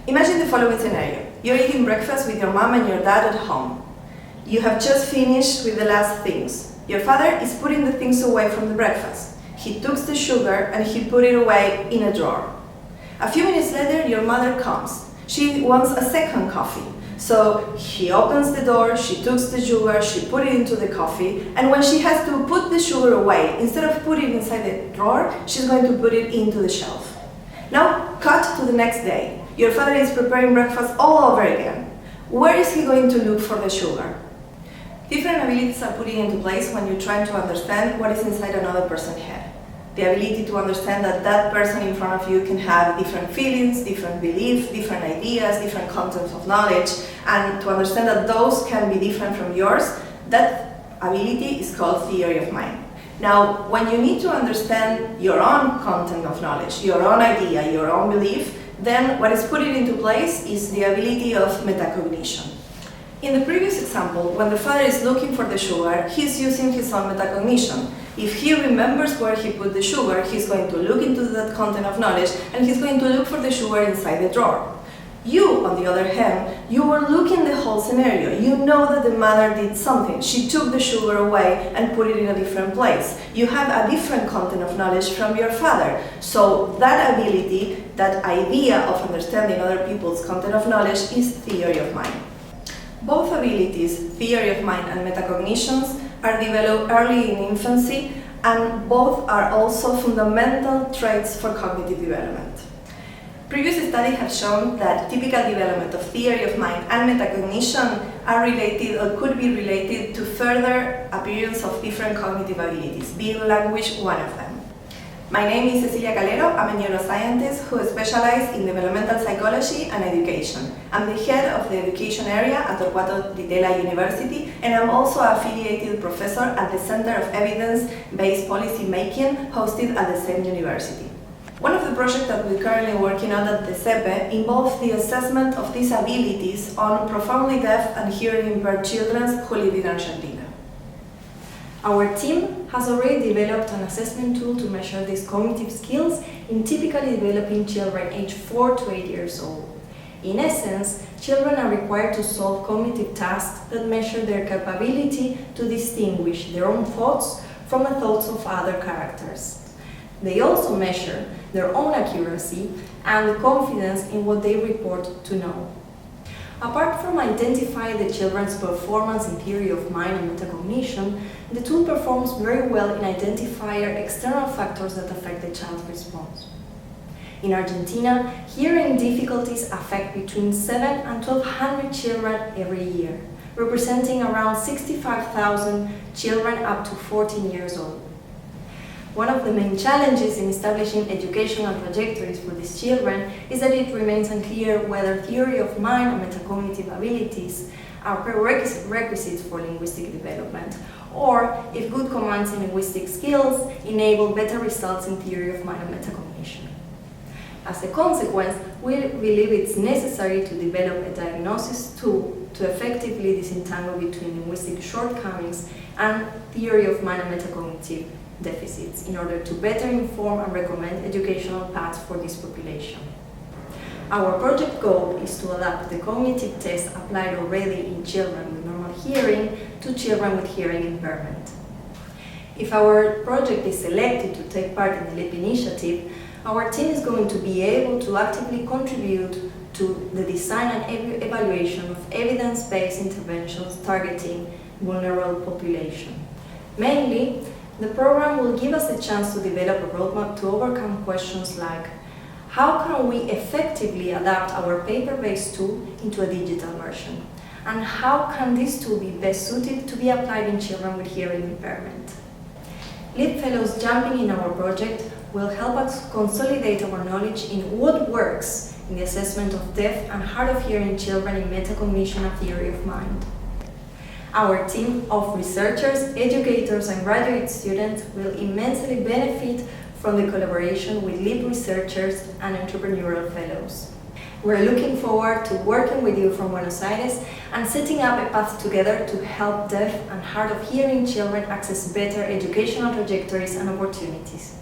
Imagine the following scenario. You're eating breakfast with your mom and your dad at home. You have just finished with the last things. Your father is putting the things away from the breakfast. He took the sugar and he put it away in a drawer. A few minutes later, your mother comes. She wants a second coffee. So he opens the door, she took the sugar, she put it into the coffee, and when she has to put the sugar away, instead of putting it inside the drawer, she's going to put it into the shelf. Now, cut to the next day. Your father is preparing breakfast all over again. Where is he going to look for the sugar? Different abilities are put into place when you're trying to understand what is inside another person's head. The ability to understand that that person in front of you can have different feelings, different beliefs, different ideas, different contents of knowledge, and to understand that those can be different from yours, that ability is called theory of mind. Now, when you need to understand your own content of knowledge, your own idea, your own belief, then what is put into place is the ability of metacognition. In the previous example, when the father is looking for the sugar, he's using his own metacognition. If he remembers where he put the sugar, he's going to look into that content of knowledge and he's going to look for the sugar inside the drawer. You, on the other hand, you were looking the whole scenario. You know that the mother did something. She took the sugar away and put it in a different place. You have a different content of knowledge from your father. So that ability, that idea of understanding other people's content of knowledge is theory of mind. Both abilities, theory of mind and metacognitions, are developed early in infancy, and both are also fundamental traits for cognitive development. Previous studies have shown that typical development of theory of mind and metacognition are related or could be related to further appearance of different cognitive abilities, being language one of them. My name is Cecilia Calero. I'm a neuroscientist who specializes in developmental psychology and education. I'm the head of the education area at Torquato di Tella University, and I'm also an affiliated professor at the Center of Evidence-Based Policy Making, hosted at the same university. One of the projects that we're currently working on at the CEPE involves the assessment of these abilities on profoundly deaf and hearing impaired children who live in Argentina. Our team has already developed an assessment tool to measure these cognitive skills in typically developing children aged 4 to 8 years old. In essence, children are required to solve cognitive tasks that measure their capability to distinguish their own thoughts from the thoughts of other characters. They also measure their own accuracy and the confidence in what they report to know. Apart from identifying the children's performance in theory of mind and metacognition, the tool performs very well in identifying external factors that affect the child's response. In Argentina, hearing difficulties affect between 700 and 1,200 children every year, representing around 65,000 children up to 14 years old. One of the main challenges in establishing educational trajectories for these children is that it remains unclear whether theory of mind or metacognitive abilities are prerequisites for linguistic development, or if good commands in linguistic skills enable better results in theory of mind and metacognition. As a consequence, we believe it's necessary to develop a diagnosis tool to effectively disentangle between linguistic shortcomings and theory of mind and metacognitive deficits in order to better inform and recommend educational paths for this population. Our project goal is to adapt the cognitive tests applied already in children with normal hearing to children with hearing impairment. If our project is selected to take part in the LEAP initiative, our team is going to be able to actively contribute to the design and evaluation of evidence-based interventions targeting vulnerable population. Mainly, the program will give us a chance to develop a roadmap to overcome questions like: how can we effectively adapt our paper-based tool into a digital version? And how can this tool be best suited to be applied in children with hearing impairment? LEAP Fellows jumping in our project will help us consolidate our knowledge in what works in the assessment of deaf and hard of hearing children in metacognition and theory of mind. Our team of researchers, educators, and graduate students will immensely benefit from the collaboration with LEAP researchers and entrepreneurial fellows. We're looking forward to working with you from Buenos Aires and setting up a path together to help deaf and hard of hearing children access better educational trajectories and opportunities.